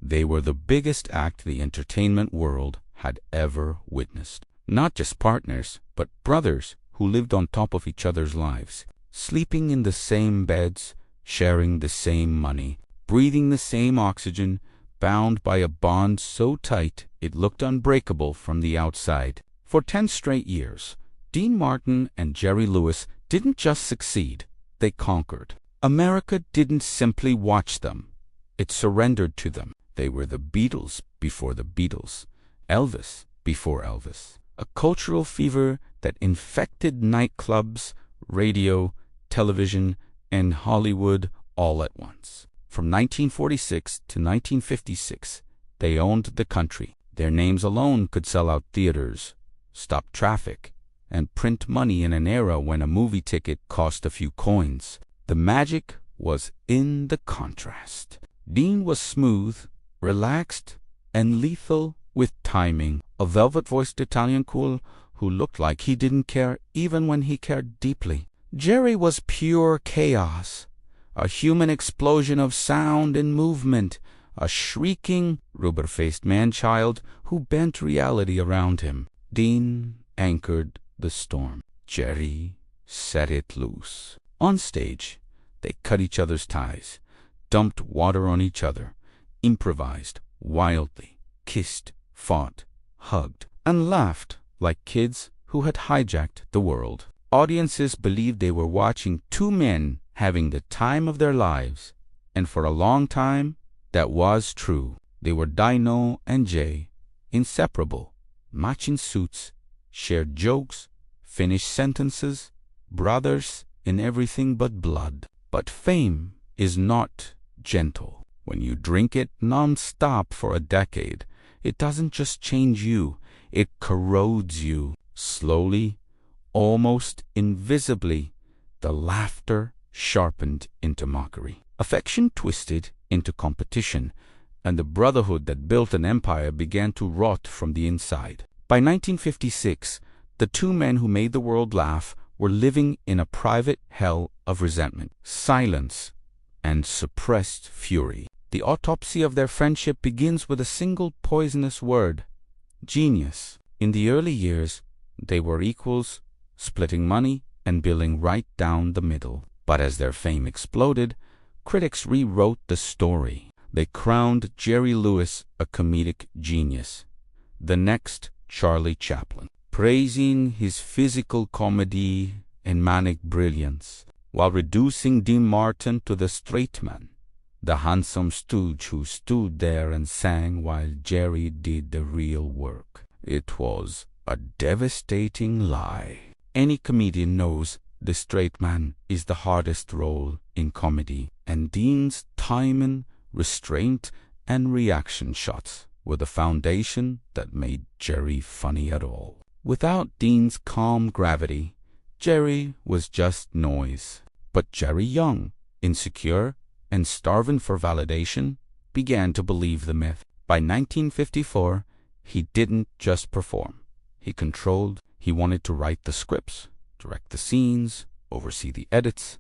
They were the biggest act the entertainment world had ever witnessed. Not just partners, but brothers who lived on top of each other's lives, sleeping in the same beds, sharing the same money, breathing the same oxygen, bound by a bond so tight it looked unbreakable from the outside. For 10 straight years, Dean Martin and Jerry Lewis didn't just succeed, they conquered. America didn't simply watch them, it surrendered to them. They were the Beatles before the Beatles, Elvis before Elvis. A cultural fever that infected nightclubs, radio, television, and Hollywood all at once. From 1946 to 1956, they owned the country. Their names alone could sell out theaters, stop traffic, and print money in an era when a movie ticket cost a few coins. The magic was in the contrast. Dean was smooth, relaxed, and lethal with timing, a velvet-voiced Italian cool who looked like he didn't care even when he cared deeply. Jerry was pure chaos, a human explosion of sound and movement, a shrieking, rubber-faced man-child who bent reality around him. Dean anchored the storm. Jerry set it loose. On stage, they cut each other's ties, dumped water on each other, improvised wildly, kissed, fought, hugged, and laughed like kids who had hijacked the world. Audiences believed they were watching two men having the time of their lives, and for a long time, that was true. They were Dino and Jay, inseparable, matching suits, shared jokes, finished sentences, brothers in everything but blood. But fame is not gentle. When you drink it non-stop for a decade, it doesn't just change you, it corrodes you. Slowly, almost invisibly, the laughter sharpened into mockery. Affection twisted into competition, and the brotherhood that built an empire began to rot from the inside. By 1956, the two men who made the world laugh were living in a private hell of resentment, silence, and suppressed fury. The autopsy of their friendship begins with a single poisonous word: genius. In the early years, they were equals, splitting money and billing right down the middle. But as their fame exploded, critics rewrote the story. They crowned Jerry Lewis a comedic genius, the next Charlie Chaplin, praising his physical comedy and manic brilliance, while reducing Dean Martin to the straight man, the handsome stooge who stood there and sang while Jerry did the real work. It was a devastating lie. Any comedian knows the straight man is the hardest role in comedy, and Dean's timing, restraint, and reaction shots were the foundation that made Jerry funny at all. Without Dean's calm gravity, Jerry was just noise. But Jerry, young, insecure, and starving for validation, began to believe the myth. By 1954, he didn't just perform. He controlled. He wanted to write the scripts, direct the scenes, oversee the edits,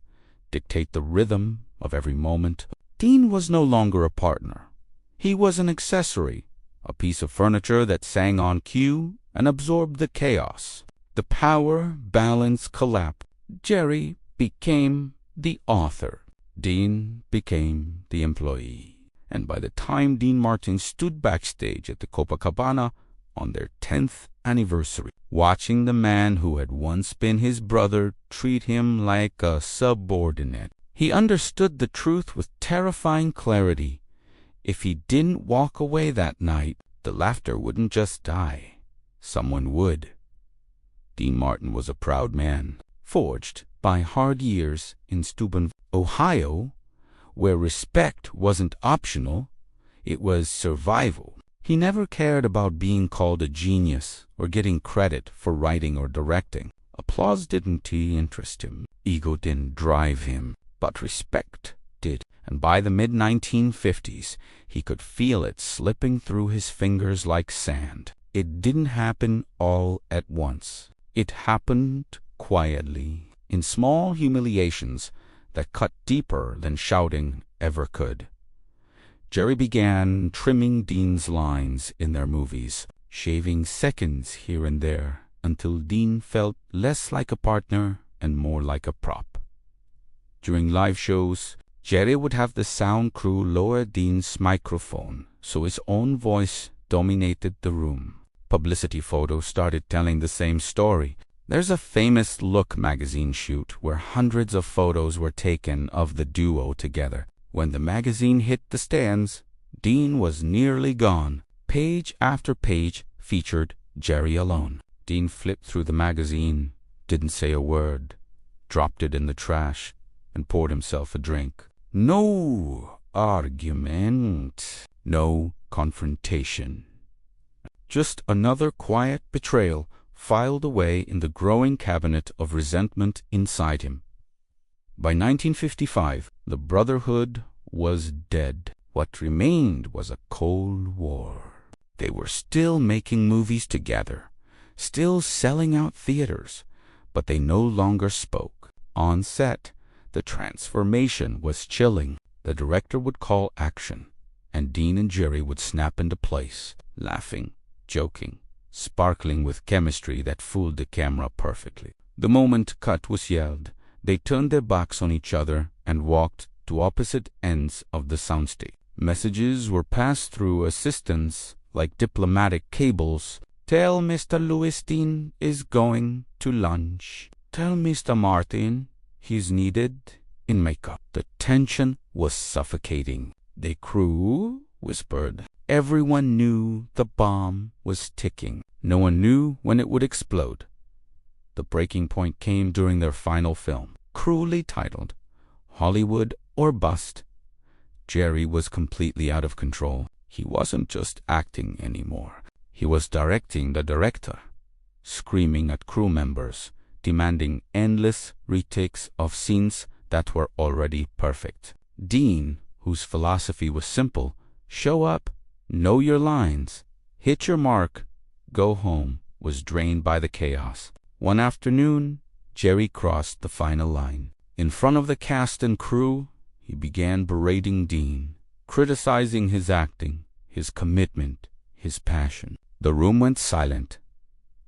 dictate the rhythm of every moment. Dean was no longer a partner. He was an accessory, a piece of furniture that sang on cue and absorbed the chaos. The power balance collapsed. Jerry became the author. Dean became the employee. And by the time Dean Martin stood backstage at the Copacabana on their 10th anniversary, watching the man who had once been his brother treat him like a subordinate, he understood the truth with terrifying clarity. If he didn't walk away that night, the laughter wouldn't just die. Someone would. Dean Martin was a proud man, forged by hard years in Steuben, Ohio, where respect wasn't optional, it was survival. He never cared about being called a genius or getting credit for writing or directing. Applause didn't interest him. Ego didn't drive him. But respect did. And by the mid-1950s, he could feel it slipping through his fingers like sand. It didn't happen all at once. It happened quietly, in small humiliations that cut deeper than shouting ever could. Jerry began trimming Dean's lines in their movies, shaving seconds here and there until Dean felt less like a partner and more like a prop. During live shows, Jerry would have the sound crew lower Dean's microphone so his own voice dominated the room. Publicity photos started telling the same story. There's a famous Look magazine shoot where hundreds of photos were taken of the duo together. When the magazine hit the stands, Dean was nearly gone. Page after page featured Jerry alone. Dean flipped through the magazine, didn't say a word, dropped it in the trash, and poured himself a drink. No argument, no confrontation. Just another quiet betrayal filed away in the growing cabinet of resentment inside him. By 1955, the Brotherhood was dead. What remained was a Cold War. They were still making movies together, still selling out theaters, but they no longer spoke. On set, the transformation was chilling. The director would call action, and Dean and Jerry would snap into place, laughing, joking, sparkling with chemistry that fooled the camera perfectly. The moment cut was yelled, they turned their backs on each other and walked to opposite ends of the soundstage. Messages were passed through assistants like diplomatic cables. Tell Mr. Lewiston is going to lunch. Tell Mr. Martin he's needed in makeup. The tension was suffocating. The crew whispered. Everyone knew the bomb was ticking. No one knew when it would explode. The breaking point came during their final film, cruelly titled Hollywood or Bust. Jerry was completely out of control. He wasn't just acting anymore. He was directing the director, screaming at crew members, demanding endless retakes of scenes that were already perfect. Dean, whose philosophy was simple, show up, know your lines, hit your mark, go home, was drained by the chaos. One afternoon, Jerry crossed the final line. In front of the cast and crew, he began berating Dean, criticizing his acting, his commitment, his passion. The room went silent.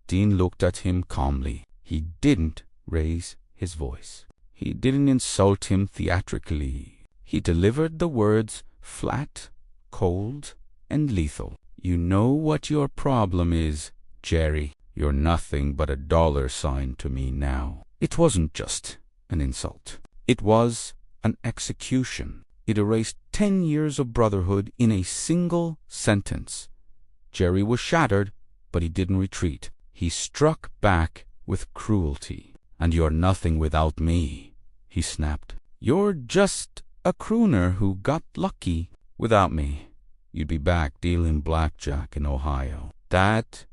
Dean looked at him calmly. He didn't raise his voice. He didn't insult him theatrically. He delivered the words flat, cold, and lethal. You know what your problem is, Jerry. You're nothing but a dollar sign to me now. It wasn't just an insult. It was an execution. It erased 10 years of brotherhood in a single sentence. Jerry was shattered, but he didn't retreat. He struck back with cruelty. And you're nothing without me, he snapped. You're just a crooner who got lucky. Without me, you'd be back dealing blackjack in Ohio. That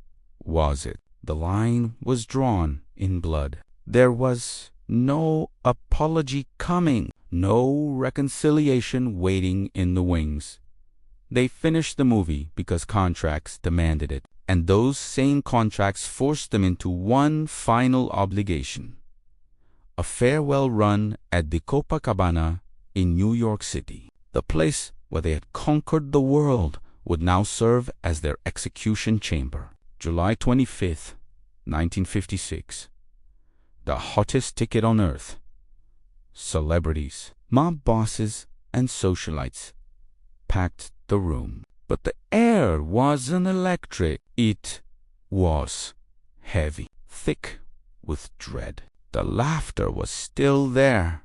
was it. The line was drawn in blood. There was no apology coming, no reconciliation waiting in the wings. They finished the movie because contracts demanded it, and those same contracts forced them into one final obligation: a farewell run at the Copacabana in New York City. The place where they had conquered the world would now serve as their execution chamber. July 25th, 1956. The hottest ticket on earth. Celebrities, mob bosses, and socialites packed the room. But the air wasn't electric. It was heavy, thick with dread. The laughter was still there,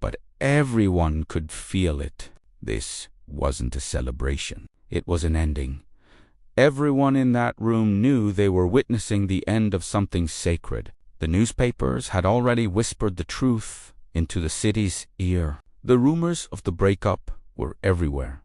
but everyone could feel it. This wasn't a celebration. It was an ending. Everyone in that room knew they were witnessing the end of something sacred. The newspapers had already whispered the truth into the city's ear. The rumors of the breakup were everywhere,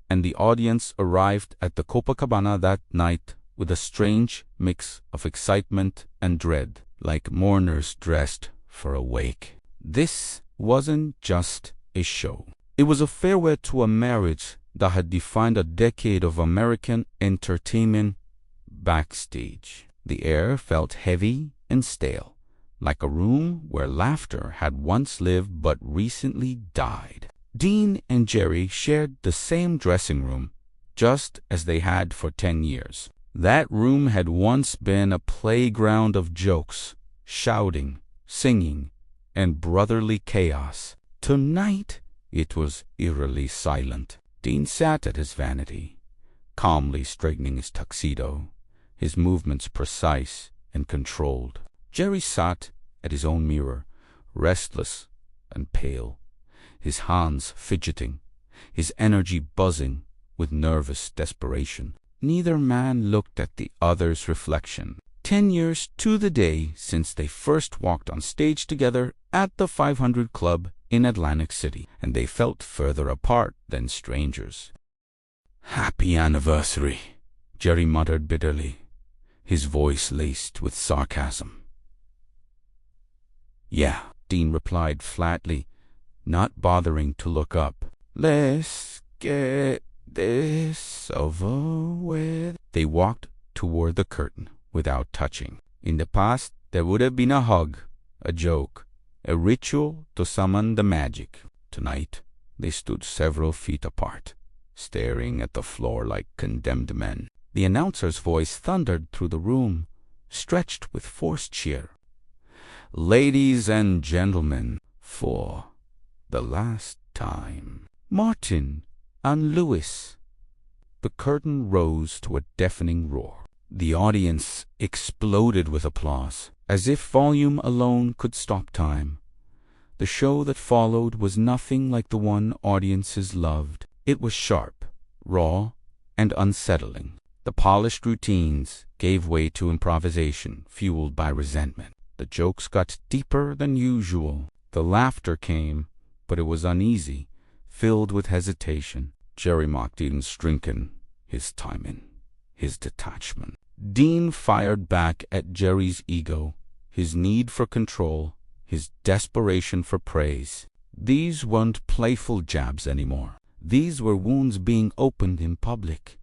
and the audience arrived at the Copacabana that night with a strange mix of excitement and dread, like mourners dressed for a wake. This wasn't just a show. It was a farewell to a marriage that had defined a decade of American entertainment backstage. The air felt heavy and stale, like a room where laughter had once lived but recently died. Dean and Jerry shared the same dressing room, just as they had for 10 years. That room had once been a playground of jokes, shouting, singing, and brotherly chaos. Tonight, it was eerily silent. Dean sat at his vanity, calmly straightening his tuxedo, his movements precise and controlled. Jerry sat at his own mirror, restless and pale, his hands fidgeting, his energy buzzing with nervous desperation. Neither man looked at the other's reflection. 10 years to the day since they first walked on stage together at the 500 Club in Atlantic City, and they felt further apart than strangers. "Happy anniversary," Jerry muttered bitterly, his voice laced with sarcasm. "Yeah," Dean replied flatly, not bothering to look up. "Let's get this over with." They walked toward the curtain without touching. In the past, there would have been a hug, a joke, a ritual to summon the magic. Tonight, they stood several feet apart, staring at the floor like condemned men. The announcer's voice thundered through the room, stretched with forced cheer. "Ladies and gentlemen, for the last time, Martin and Lewis." The curtain rose to a deafening roar. The audience exploded with applause, as if volume alone could stop time. The show that followed was nothing like the one audiences loved. It was sharp, raw, and unsettling. The polished routines gave way to improvisation, fueled by resentment. The jokes got deeper than usual. The laughter came, but it was uneasy, filled with hesitation. Jerry mocked Dean's drinking, his timing, his detachment. Dean fired back at Jerry's ego, his need for control, his desperation for praise. These weren't playful jabs anymore. These were wounds being opened in public.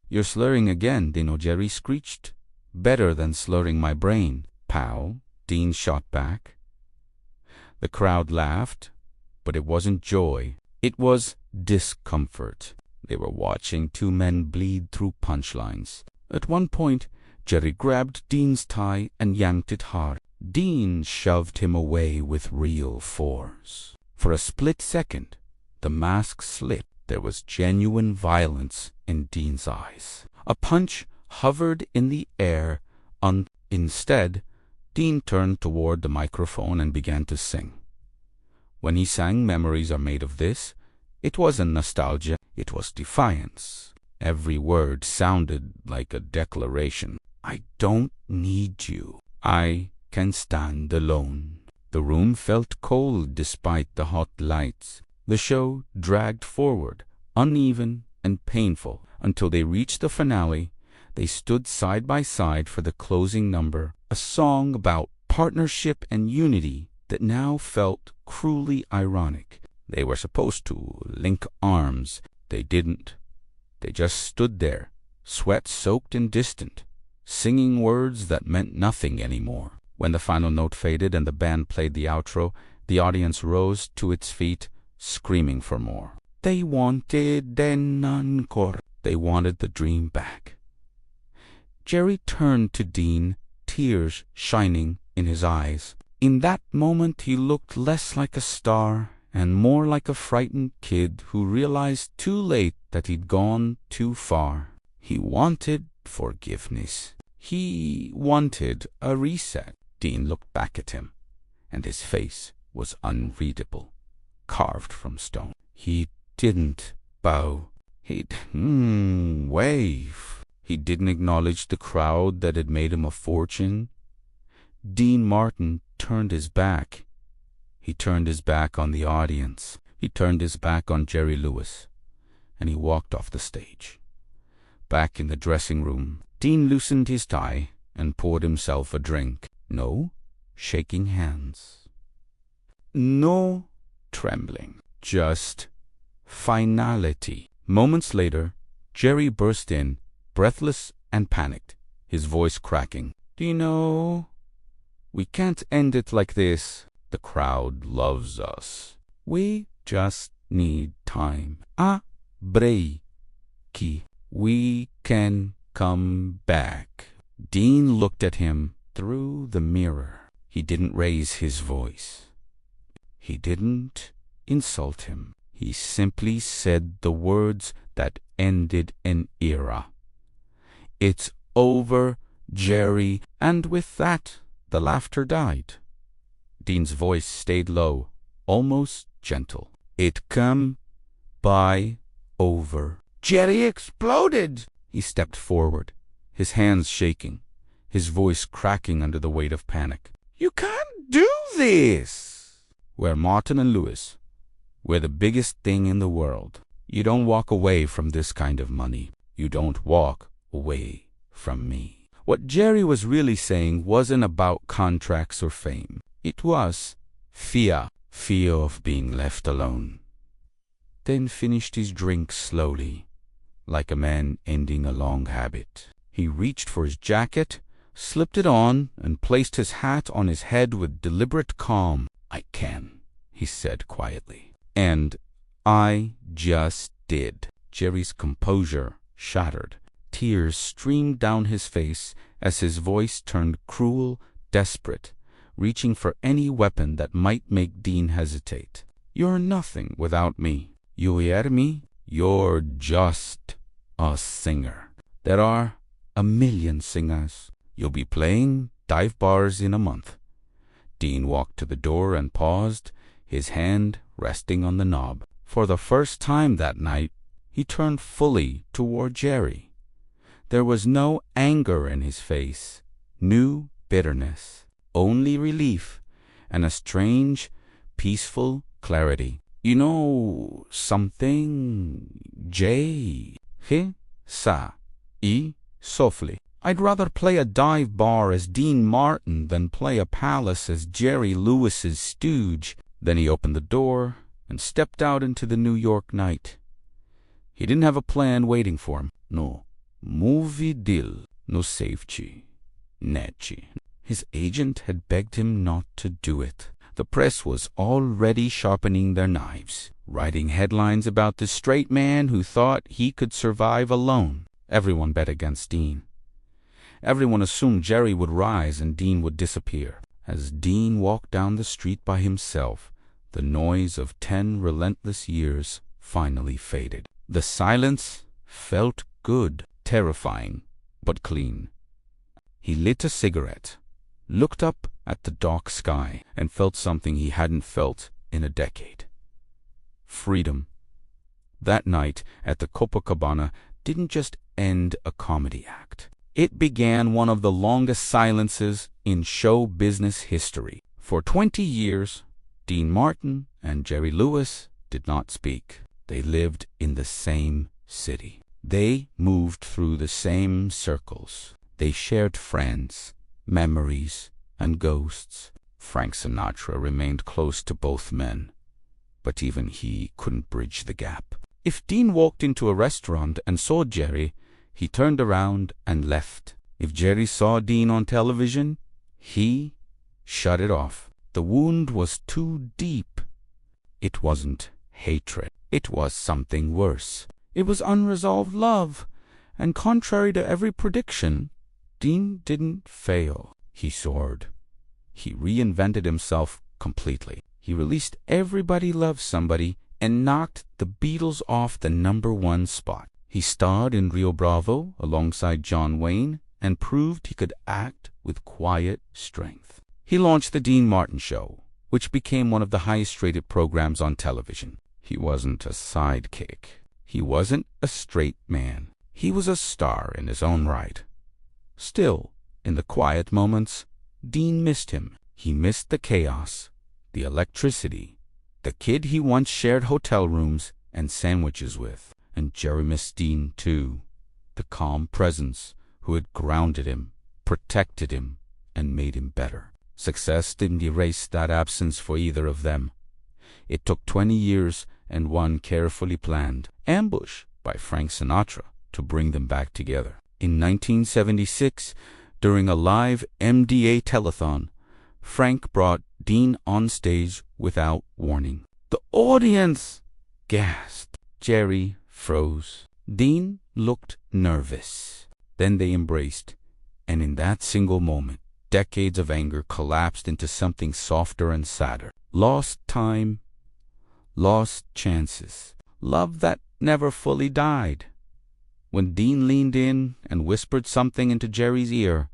"You're slurring again, Dino," Jerry screeched. "Better than slurring my brain, pal," Dean shot back. The crowd laughed, but it wasn't joy. It was discomfort. They were watching two men bleed through punchlines. At one point, Jerry grabbed Dean's tie and yanked it hard. Dean shoved him away with real force. For a split second, the mask slipped. There was genuine violence in Dean's eyes. A punch hovered in the air. Instead, Dean turned toward the microphone and began to sing. When he sang "Memories Are Made of This," it wasn't nostalgia, it was defiance. Every word sounded like a declaration. "I don't need you. I can stand alone." The room felt cold despite the hot lights. The show dragged forward, uneven and painful, until they reached the finale. They stood side by side for the closing number, a song about partnership and unity that now felt cruelly ironic. They were supposed to link arms. They didn't. They just stood there, sweat-soaked and distant, singing words that meant nothing anymore. When the final note faded and the band played the outro, the audience rose to its feet, screaming for more. They wanted an encore. They wanted the dream back. Jerry turned to Dean, tears shining in his eyes. In that moment he looked less like a star and more like a frightened kid who realized too late that he'd gone too far. He wanted forgiveness. He wanted a reset. Dean looked back at him, and his face was unreadable, carved from stone. He didn't bow. He'd wave. He didn't acknowledge the crowd that had made him a fortune. Dean Martin turned his back. He turned his back on the audience. He turned his back on Jerry Lewis, and he walked off the stage. Back in the dressing room, Dean loosened his tie and poured himself a drink. No shaking hands. No trembling. Just finality. Moments later, Jerry burst in, breathless and panicked, his voice cracking. "Dino, we can't end it like this. The crowd loves us. We just need time. Breaky. We can come back. Dean looked at him through the mirror. He didn't raise his voice. He didn't insult him. He simply said the words that ended an era. "It's over, Jerry," and with that, the laughter died. Dean's voice stayed low, almost gentle. "It come by over." Jerry exploded. He stepped forward, his hands shaking, his voice cracking under the weight of panic. "You can't do this!" "We're Martin and Lewis. We're the biggest thing in the world. You don't walk away from this kind of money. You don't walk away from me." What Jerry was really saying wasn't about contracts or fame. It was fear of being left alone. Then finished his drink slowly, like a man ending a long habit. He reached for his jacket, slipped it on, and placed his hat on his head with deliberate calm. "I can," he said quietly. And I just did. Jerry's composure shattered. Tears streamed down his face as his voice turned cruel, desperate, reaching for any weapon that might make Dean hesitate. "You're nothing without me. You hear me? You're just a singer. There are a million singers. You'll be playing dive bars in a month." Dean walked to the door and paused, his hand resting on the knob. For the first time that night, he turned fully toward Jerry. There was no anger in his face, no bitterness, only relief and a strange, peaceful clarity. "You know something, Jay?" "He, sa, e, softly. I'd rather play a dive bar as Dean Martin than play a palace as Jerry Lewis's stooge." Then he opened the door and stepped out into the New York night. He didn't have a plan waiting for him. No movie deal, no safety, netchi. His agent had begged him not to do it. The press was already sharpening their knives, writing headlines about the straight man who thought he could survive alone. Everyone bet against Dean. Everyone assumed Jerry would rise and Dean would disappear. As Dean walked down the street by himself, the noise of 10 relentless years finally faded. The silence felt good, terrifying, but clean. He lit a cigarette, looked up at the dark sky, and felt something he hadn't felt in a decade. Freedom. That night at the Copacabana didn't just end a comedy act. It began one of the longest silences in show business history. For 20 years, Dean Martin and Jerry Lewis did not speak. They lived in the same city. They moved through the same circles. They shared friends, memories, and ghosts. Frank Sinatra remained close to both men, but even he couldn't bridge the gap. If Dean walked into a restaurant and saw Jerry, he turned around and left. If Jerry saw Dean on television, he shut it off. The wound was too deep. It wasn't hatred. It was something worse. It was unresolved love, and contrary to every prediction, Dean didn't fail. He soared. He reinvented himself completely. He released Everybody Loves Somebody and knocked the Beatles off the #1 spot. He starred in Rio Bravo alongside John Wayne and proved he could act with quiet strength. He launched the Dean Martin Show, which became one of the highest-rated programs on television. He wasn't a sidekick. He wasn't a straight man. He was a star in his own right. Still, in the quiet moments, Dean missed him. He missed the chaos, the electricity, the kid he once shared hotel rooms and sandwiches with. And Jerry missed Dean, too, the calm presence who had grounded him, protected him, and made him better. Success didn't erase that absence for either of them. It took 20 years and one carefully planned ambush by Frank Sinatra to bring them back together. In 1976, during a live MDA telethon, Frank brought Dean on stage without warning. The audience gasped. Jerry froze. Dean looked nervous. Then they embraced, and in that single moment, decades of anger collapsed into something softer and sadder. Lost time, lost chances, love that never fully died. When Dean leaned in and whispered something into Jerry's ear,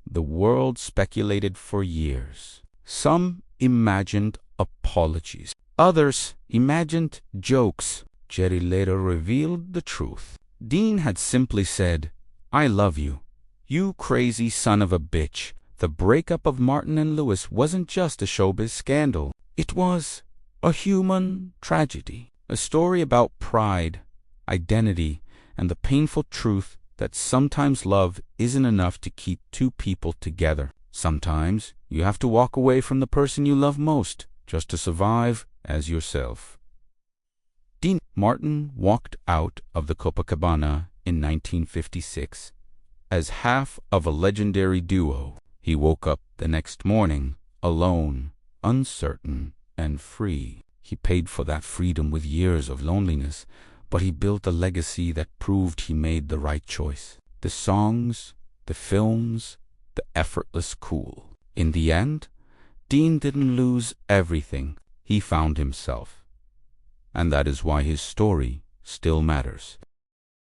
the world speculated for years. Some imagined apologies. Others imagined jokes. Jerry later revealed the truth. Dean had simply said, "I love you, you crazy son of a bitch." The breakup of Martin and Lewis wasn't just a showbiz scandal. It was a human tragedy. A story about pride, identity, and the painful truth that sometimes love isn't enough to keep two people together. Sometimes you have to walk away from the person you love most just to survive as yourself. Dean Martin walked out of the Copacabana in 1956 as half of a legendary duo. He woke up the next morning alone, uncertain, and free. He paid for that freedom with years of loneliness, but he built a legacy that proved he made the right choice. The songs, the films, the effortless cool. In the end, Dean didn't lose everything. He found himself. And that is why his story still matters.